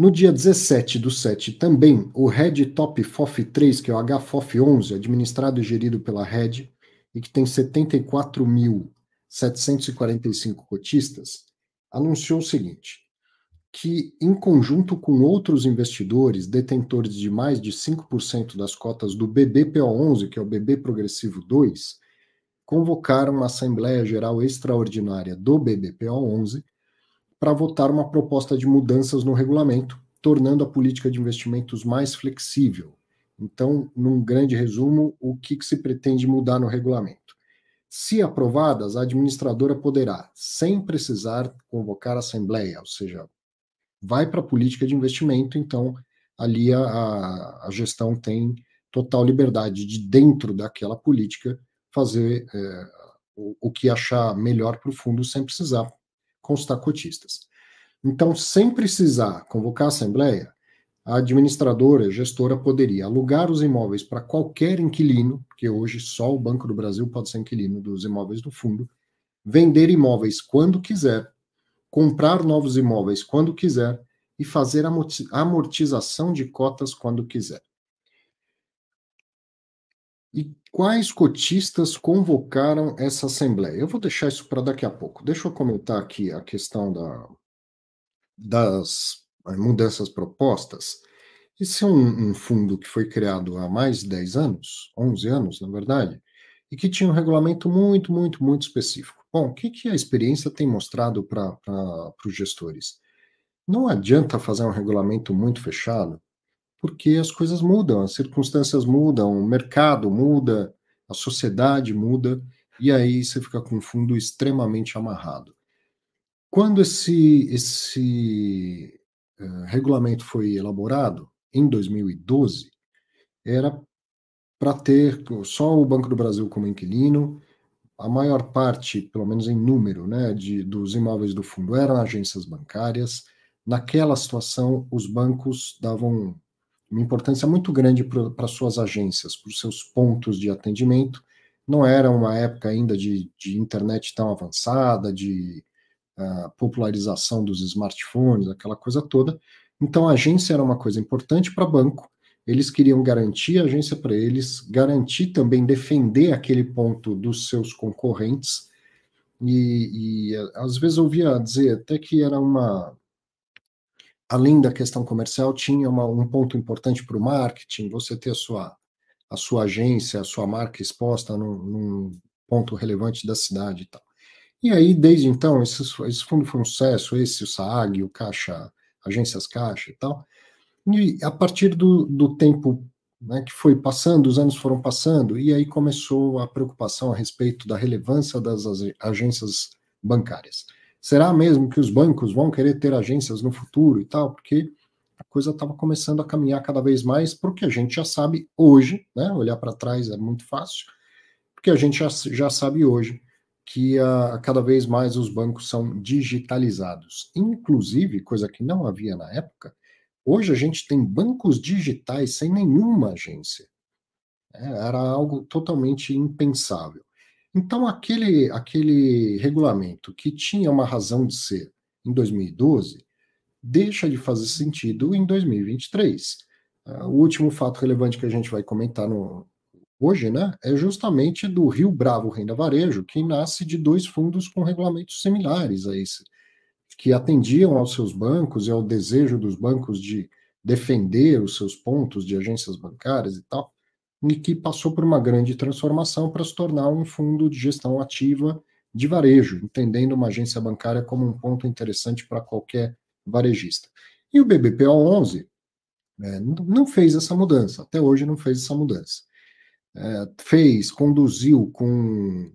No dia 17/7 também, o RED Top FOF 3, que é o HFOF 11, administrado e gerido pela RED, e que tem 74.745 cotistas, anunciou o seguinte, que em conjunto com outros investidores, detentores de mais de 5% das cotas do BBPO11, que é o BB Progressivo 2, convocaram uma Assembleia Geral Extraordinária do BBPO11 para votar uma proposta de mudanças no regulamento, tornando a política de investimentos mais flexível. Então, num grande resumo, o que se pretende mudar no regulamento? Se aprovadas, a administradora poderá, sem precisar convocar a assembleia, ou seja, vai para a política de investimento, então ali a gestão tem total liberdade de, dentro daquela política, fazer o que achar melhor para o fundo sem precisar constar cotistas. Então, sem precisar convocar a assembleia, a administradora, a gestora, poderia alugar os imóveis para qualquer inquilino, porque hoje só o Banco do Brasil pode ser inquilino dos imóveis do fundo, vender imóveis quando quiser, comprar novos imóveis quando quiser e fazer amortização de cotas quando quiser. E quais cotistas convocaram essa assembleia? Eu vou deixar isso para daqui a pouco. Deixa eu comentar aqui a questão das mudanças propostas. Esse é um fundo que foi criado há mais de 10 anos, 11 anos, na verdade, e que tinha um regulamento muito específico. Bom, o que a experiência tem mostrado para os gestores? Não adianta fazer um regulamento muito fechado, porque as coisas mudam, as circunstâncias mudam, o mercado muda, a sociedade muda, e aí você fica com um fundo extremamente amarrado. Quando esse regulamento foi elaborado, em 2012, era para ter só o Banco do Brasil como inquilino, a maior parte, pelo menos em número, né, dos imóveis do fundo eram agências bancárias. Naquela situação, os bancos davam uma importância muito grande para suas agências, para os seus pontos de atendimento. Não era uma época ainda de internet tão avançada, de popularização dos smartphones, aquela coisa toda. Então, a agência era uma coisa importante para banco, eles queriam garantir a agência para eles, garantir também, defender aquele ponto dos seus concorrentes, e às vezes eu ouvia dizer até que era além da questão comercial, tinha um ponto importante para o marketing, você ter a sua agência, a sua marca exposta num ponto relevante da cidade e tal. E aí, desde então, esse fundo foi um sucesso, o SAAG, o Caixa, Agências Caixa e tal. E a partir do tempo, né, que foi passando, os anos foram passando, e aí começou a preocupação a respeito da relevância das agências bancárias. Será mesmo que os bancos vão querer ter agências no futuro e tal? Porque a coisa estava começando a caminhar cada vez mais para o que a gente já sabe hoje, né? Olhar para trás é muito fácil, porque a gente já sabe hoje que cada vez mais os bancos são digitalizados. Inclusive, coisa que não havia na época, hoje a gente tem bancos digitais sem nenhuma agência. Era algo totalmente impensável. Então, aquele regulamento que tinha uma razão de ser em 2012, deixa de fazer sentido em 2023. O último fato relevante que a gente vai comentar hoje, né, é justamente do Rio Bravo Renda Varejo, que nasce de dois fundos com regulamentos similares a esse, que atendiam aos seus bancos e ao desejo dos bancos de defender os seus pontos de agências bancárias e tal, e que passou por uma grande transformação para se tornar um fundo de gestão ativa de varejo, entendendo uma agência bancária como um ponto interessante para qualquer varejista. E o BBPO 11 não fez essa mudança, até hoje não fez essa mudança. Conduziu com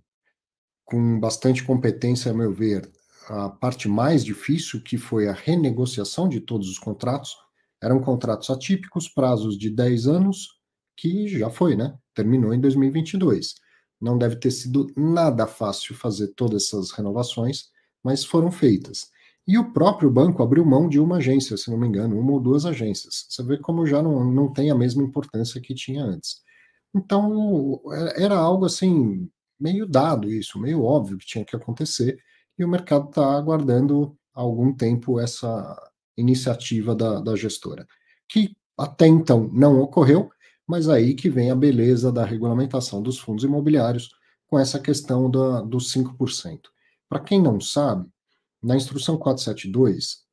bastante competência, a meu ver, a parte mais difícil, que foi a renegociação de todos os contratos. Eram contratos atípicos, prazos de 10 anos, que já foi, né? Terminou em 2022. Não deve ter sido nada fácil fazer todas essas renovações, mas foram feitas. E o próprio banco abriu mão de uma agência, se não me engano, uma ou duas agências. Você vê como já não tem a mesma importância que tinha antes. Então, era algo assim, meio dado isso, meio óbvio que tinha que acontecer, e o mercado está aguardando há algum tempo iniciativa da gestora, que até então não ocorreu, mas aí que vem a beleza da regulamentação dos fundos imobiliários com essa questão dos 5%. Para quem não sabe, na instrução 472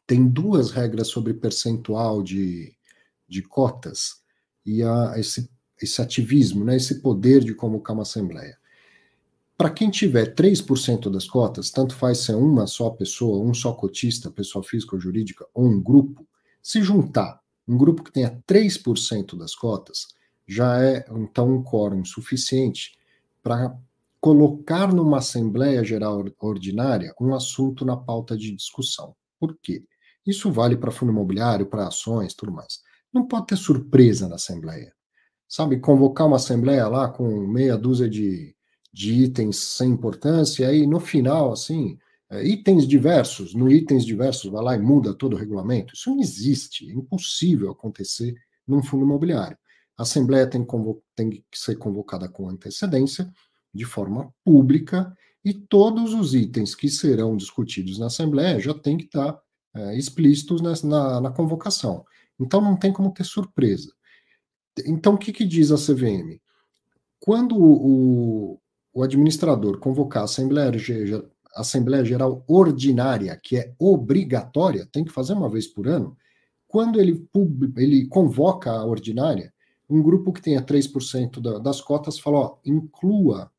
tem duas regras sobre percentual de cotas e esse ativismo, né, esse poder de convocar uma assembleia. Para quem tiver 3% das cotas, tanto faz se é uma só pessoa, um só cotista, pessoa física ou jurídica, ou um grupo, se juntar um grupo que tenha 3% das cotas, já é então um quórum suficiente para colocar numa Assembleia Geral Ordinária um assunto na pauta de discussão. Por quê? Isso vale para fundo imobiliário, para ações, tudo mais. Não pode ter surpresa na Assembleia. Sabe, convocar uma Assembleia lá com meia dúzia de itens sem importância, e aí no final, assim, itens diversos, no itens diversos, vai lá e muda todo o regulamento. Isso não existe, é impossível acontecer num fundo imobiliário. A Assembleia tem que ser convocada com antecedência, de forma pública, e todos os itens que serão discutidos na Assembleia já têm que estar explícitos na convocação. Então não tem como ter surpresa. Então o que diz a CVM? Quando o administrador convocar a Assembleia Geral Ordinária, que é obrigatória, tem que fazer uma vez por ano, quando ele convoca a ordinária, um grupo que tenha 3% das cotas fala, ó, inclua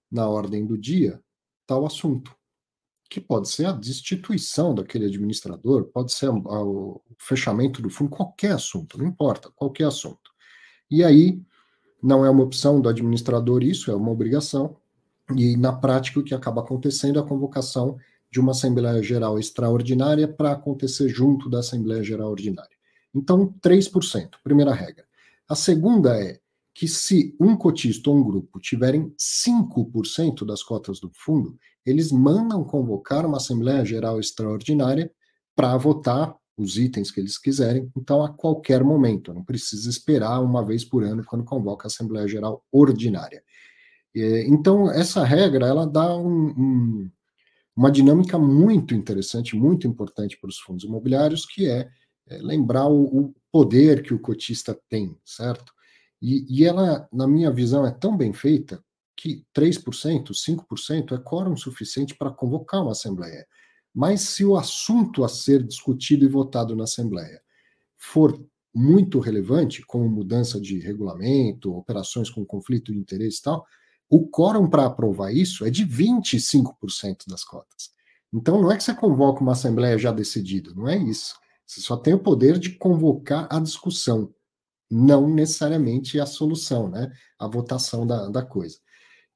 na ordem do dia tal assunto, que pode ser a destituição daquele administrador, pode ser o fechamento do fundo, qualquer assunto, não importa, qualquer assunto. E aí, não é uma opção do administrador isso, é uma obrigação, e na prática o que acaba acontecendo é a convocação de uma Assembleia Geral Extraordinária para acontecer junto da Assembleia Geral Ordinária. Então, 3%, primeira regra. A segunda é que se um cotista ou um grupo tiverem 5% das cotas do fundo, eles mandam convocar uma Assembleia Geral Extraordinária para votar os itens que eles quiserem, então a qualquer momento, não precisa esperar uma vez por ano quando convoca a Assembleia Geral Ordinária. Então, essa regra, ela dá uma dinâmica muito interessante, muito importante para os fundos imobiliários, que é lembrar o poder que o cotista tem, certo? E ela, na minha visão, é tão bem feita que 3%, 5% é quórum suficiente para convocar uma Assembleia. Mas se o assunto a ser discutido e votado na Assembleia for muito relevante, como mudança de regulamento, operações com conflito de interesse e tal, o quórum para aprovar isso é de 25% das cotas. Então não é que você convoca uma assembleia já decidida, não é isso. Você só tem o poder de convocar a discussão, não necessariamente a solução, né? A votação da coisa.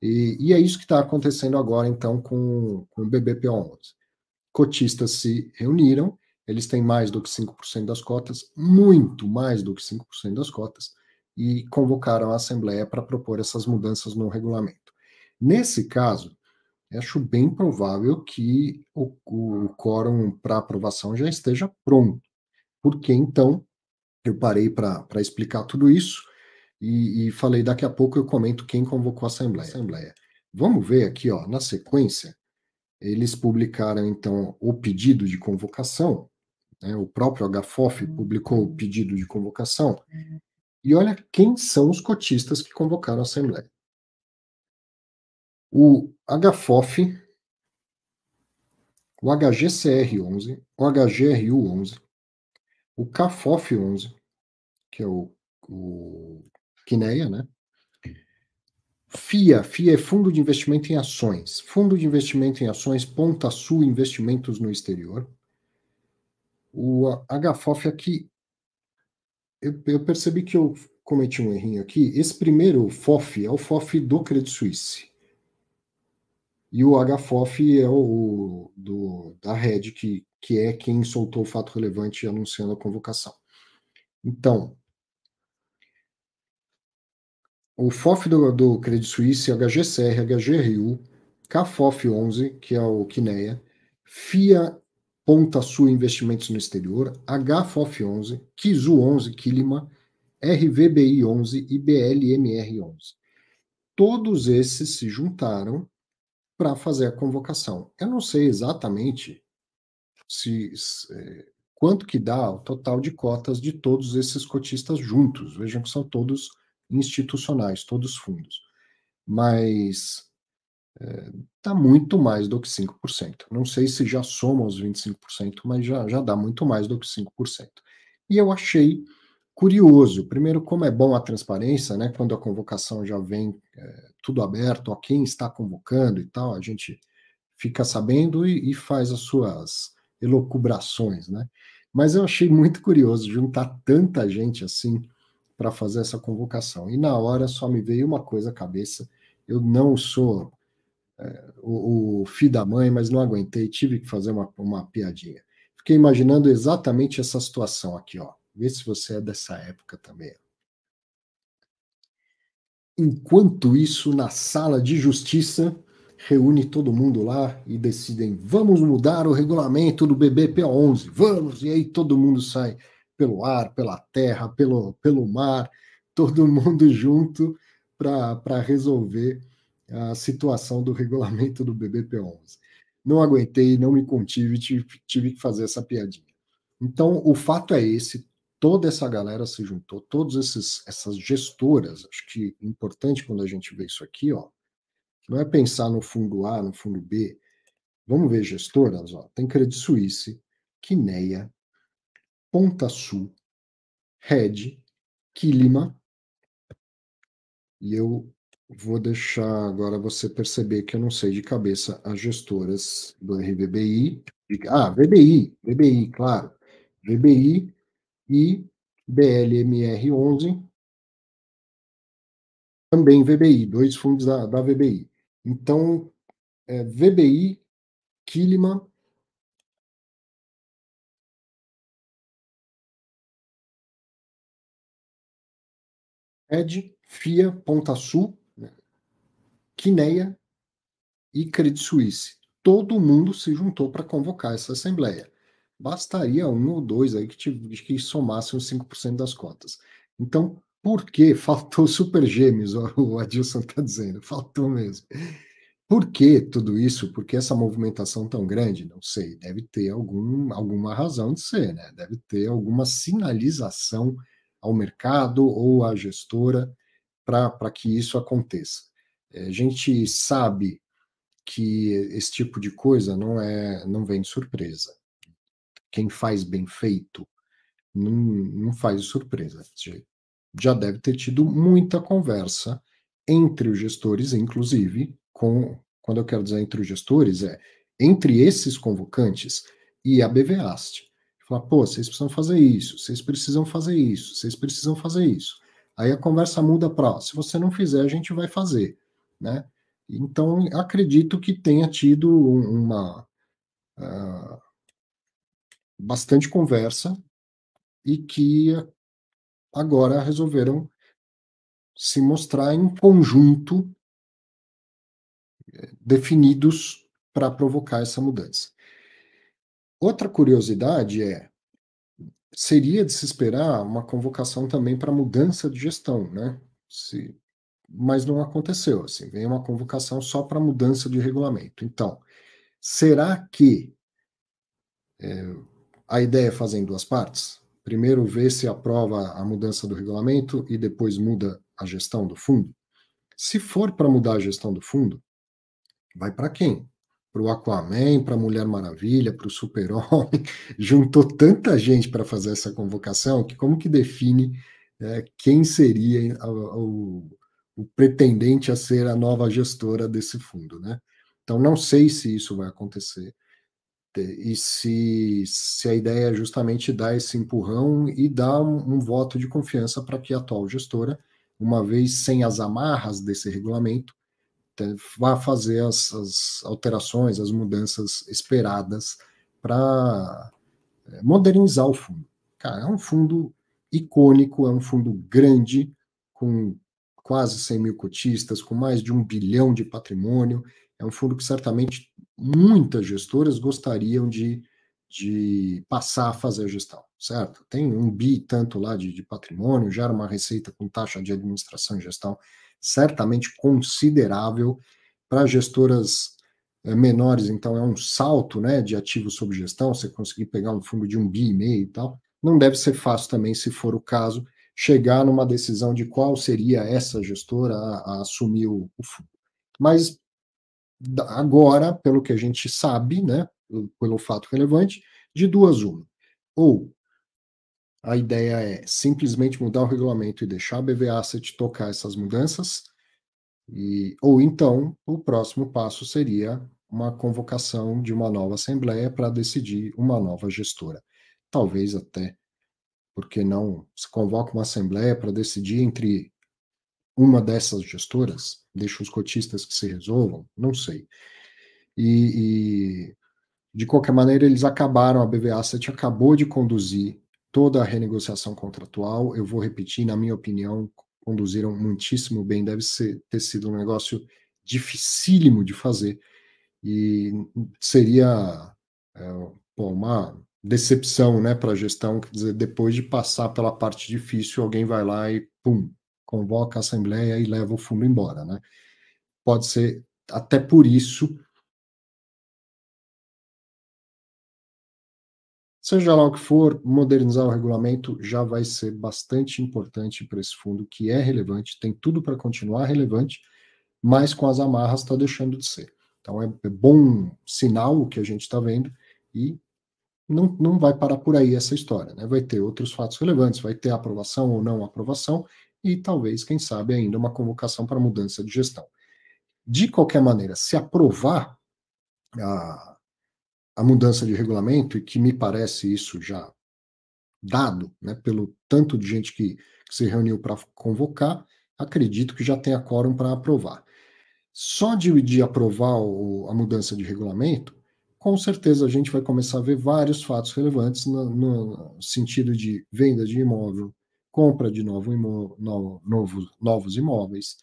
E é isso que está acontecendo agora, então, com o BBPO11. Cotistas se reuniram, eles têm mais do que 5% das cotas, muito mais do que 5% das cotas, e convocaram a Assembleia para propor essas mudanças no regulamento. Nesse caso, acho bem provável que o quórum para aprovação já esteja pronto, porque então eu parei para explicar tudo isso e falei daqui a pouco eu comento quem convocou a Assembleia. Vamos ver aqui, ó, na sequência, eles publicaram, então, o pedido de convocação, né, o próprio HFOF publicou o pedido de convocação, e olha quem são os cotistas que convocaram a Assembleia. O HFOF, o HGCR11, o HGRU11, o CAFOF11, que é o CNEA, né? FIA é Fundo de Investimento em Ações. Fundo de Investimento em Ações, Ponta Sul Investimentos no Exterior. O HFOF aqui, eu percebi que eu cometi um errinho aqui. Esse primeiro FOF é o FOF do Credit Suisse. E o HFOF é da Red, que é quem soltou o fato relevante anunciando a convocação. Então, o FOF do Credit Suisse, HGCR, HGRU, CAFOF11, que é o CNEA, FIA Ponta Sul Investimentos no Exterior, HFOF11, KIZU11, Quilima, RVBI11 e BLMR11. Todos esses se juntaram para fazer a convocação. Eu não sei exatamente quanto que dá o total de cotas de todos esses cotistas juntos. Vejam que são todos institucionais, todos fundos. Mas está muito mais do que 5%. Não sei se já soma os 25%, mas já dá muito mais do que 5%. E eu achei curioso, primeiro, como é bom a transparência, né? Quando a convocação já vem tudo aberto, a quem está convocando e tal, a gente fica sabendo e faz as suas elucubrações, né? Mas eu achei muito curioso juntar tanta gente assim para fazer essa convocação. E na hora só me veio uma coisa à cabeça. Eu não sou o filho da mãe, mas não aguentei, tive que fazer uma piadinha. Fiquei imaginando exatamente essa situação aqui, ó. Vê se você é dessa época também. Enquanto isso, na sala de justiça, reúne todo mundo lá e decidem: vamos mudar o regulamento do BBPO11, vamos! E aí todo mundo sai pelo ar, pela terra, pelo mar, todo mundo junto para resolver a situação do regulamento do BBPO11. Não aguentei, não me contive, tive que fazer essa piadinha. Então, o fato é esse: toda essa galera se juntou, essas gestoras. Acho que é importante quando a gente vê isso aqui, ó, não é pensar no fundo A, no fundo B. Vamos ver gestoras, ó. Tem Credit Suisse, Quineia, Ponta Sul, Red, Quilima, e eu vou deixar agora você perceber que eu não sei de cabeça as gestoras do RVBI. VBI, claro. VBI e BLMR11, também VBI, dois fundos da VBI. Então, VBI, Kiliman, Ed, FIA, Ponta Sul, né, Quineia e Credit Suisse. Todo mundo se juntou para convocar essa assembleia. Bastaria um ou dois aí que somassem os 5% das cotas. Então, por que faltou super gêmeos? O Adilson está dizendo, faltou mesmo. Por que tudo isso? Por que essa movimentação tão grande? Não sei. Deve ter alguma razão de ser, né? Deve ter alguma sinalização ao mercado ou à gestora para que isso aconteça. A gente sabe que esse tipo de coisa não vem de surpresa. Quem faz bem feito não faz surpresa. Já deve ter tido muita conversa entre os gestores, inclusive, quando eu quero dizer entre os gestores, entre esses convocantes e a BVAST. Falar, pô, vocês precisam fazer isso, vocês precisam fazer isso, vocês precisam fazer isso. Aí a conversa muda para, se você não fizer, a gente vai fazer, né? Então, acredito que tenha tido uma bastante conversa e que agora resolveram se mostrar em conjunto definidos para provocar essa mudança. Outra curiosidade seria de se esperar uma convocação também para mudança de gestão, né? Mas não aconteceu, assim, veio uma convocação só para mudança de regulamento. Então, será que a ideia é fazer em duas partes? Primeiro ver se aprova a mudança do regulamento e depois muda a gestão do fundo? Se for para mudar a gestão do fundo, vai para quem? Para o Aquaman, para a Mulher Maravilha, para o Super-Homem. Juntou tanta gente para fazer essa convocação que como que define quem seria o pretendente a ser a nova gestora desse fundo, né? Então não sei se isso vai acontecer e se a ideia é justamente dar esse empurrão e dar um voto de confiança para que a atual gestora, uma vez sem as amarras desse regulamento, vá fazer as alterações, as mudanças esperadas para modernizar o fundo. Cara, é um fundo icônico, é um fundo grande, com quase 100 mil cotistas, com mais de 1 bilhão de patrimônio. É um fundo que certamente muitas gestoras gostariam de passar a fazer a gestão, certo? Tem 1 bi tanto lá de patrimônio, gera uma receita com taxa de administração e gestão certamente considerável para gestoras menores, então é um salto, né, de ativos sob gestão, você conseguir pegar um fundo de 1,5 bi e tal, não deve ser fácil também, se for o caso, chegar numa decisão de qual seria essa gestora a assumir o fundo. Mas agora, pelo que a gente sabe, né, pelo fato relevante, de duas uma. Ou a ideia é simplesmente mudar o regulamento e deixar a BV Asset tocar essas mudanças, ou então o próximo passo seria uma convocação de uma nova assembleia para decidir uma nova gestora. Talvez até, porque não se convoca uma assembleia para decidir entre uma dessas gestoras, deixa os cotistas que se resolvam, não sei. E de qualquer maneira, eles acabaram, a BV Asset acabou de conduzir toda a renegociação contratual. Eu vou repetir, na minha opinião, conduziram muitíssimo bem. Deve ter sido um negócio dificílimo de fazer e seria uma decepção, né, para a gestão. Quer dizer, depois de passar pela parte difícil, alguém vai lá e pum, convoca a assembleia e leva o fundo embora, né? Pode ser até por isso. Seja lá o que for, modernizar o regulamento já vai ser bastante importante para esse fundo, que é relevante, tem tudo para continuar relevante, mas com as amarras está deixando de ser. Então é bom sinal o que a gente está vendo e não vai parar por aí essa história, né? Vai ter outros fatos relevantes, vai ter aprovação ou não aprovação e talvez, quem sabe, ainda uma convocação para mudança de gestão. De qualquer maneira, se aprovar a mudança de regulamento, e que me parece isso já dado, né, pelo tanto de gente que se reuniu para convocar, acredito que já tenha quórum para aprovar. Só de aprovar a mudança de regulamento, com certeza a gente vai começar a ver vários fatos relevantes no sentido de venda de imóvel, compra de novos imóveis,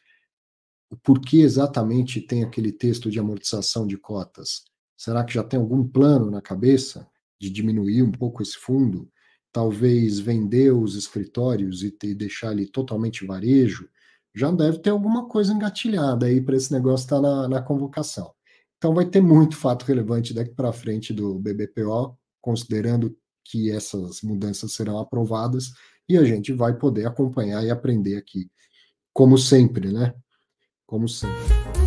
por que exatamente tem aquele texto de amortização de cotas? Será que já tem algum plano na cabeça de diminuir um pouco esse fundo? Talvez vender os escritórios e deixar ele totalmente varejo? Já deve ter alguma coisa engatilhada aí para esse negócio estar na convocação. Então vai ter muito fato relevante daqui para frente do BBPO, considerando que essas mudanças serão aprovadas, e a gente vai poder acompanhar e aprender aqui, como sempre, né? Como sempre.